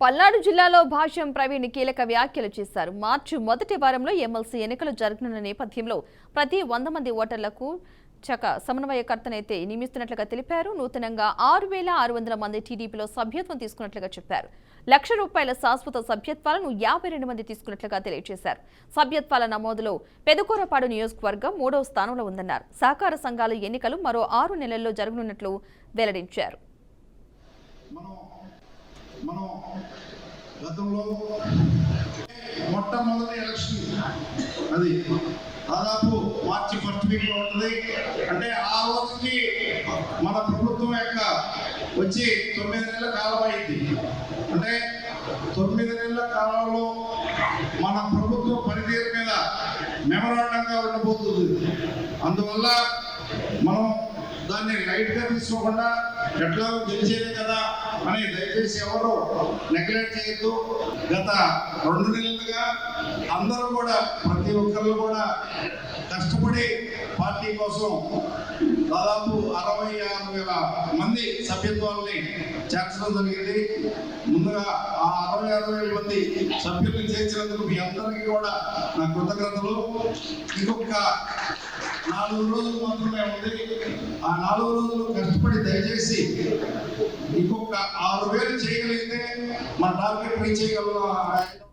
పల్నాడు జిల్లాలో భాష్యం ప్రవీణ్ కీలక వ్యాఖ్యలు చేశారు. మార్చి మొదటి వారంలో ఎమ్మెల్సీ ఎన్నికలు జరగనున్న నేపథ్యంలో ప్రతి 100 మంది ఓటర్లకు సమన్వయకర్తనైతే నియమిస్తున్నట్లుగా తెలిపారు. నూతనంగా 6,600 మంది టీడీపీలో సభ్యత్వం తీసుకున్నట్లుగా చెప్పారు. ₹1,00,000 శాశ్వత సభ్యత్వాలను 52 మంది తీసుకున్నట్లుగా తెలియజేశారు. సభ్యత్వాల నమోదులో పెదకూరపాడు నియోజకవర్గం 3వ స్థానంలో ఉందన్నారు. సహకార సంఘాల ఎన్నికలు మరో 6 నెలల్లో జరగనున్నట్లు వెల్లడించారు. మనం గతంలో మొట్టమొదటి ఎలక్షన్ అది దాదాపు మార్చి 1st వీక్లో ఉంటుంది. అంటే ఆ రోజుకి మన ప్రభుత్వం యొక్క వచ్చి 9 నెలల కాలం అయింది. అంటే 9 నెలల కాలంలో మన ప్రభుత్వం పనితీరు మీద మెమరాండంగా ఉండబోతుంది. అందువల్ల మనం దాన్ని లైట్గా తీసుకోకుండా ఎట్లా గెలిచేదే కదా అని దయచేసి ఎవరు నెగ్లెక్ట్ చేయొద్దు. గత 2 నెలలుగా అందరూ కూడా ప్రతి ఒక్కరు కూడా కష్టపడి పార్టీ కోసం దాదాపు 66,000 మంది సభ్యత్వాలని చేర్చడం జరిగింది. ముందుగా ఆ 66,000 మంది సభ్యులను చేర్చినందుకు మీ అందరికీ కూడా నా కృతజ్ఞతలు. ఇంకొక 4 రోజులు మాత్రమే ఉంది. ఆ 4 రోజులు కష్టపడి దయచేసి ఇంకొక 6,000 చేయగలిగితే మన టార్గెట్ రీచ్ చేయగలం.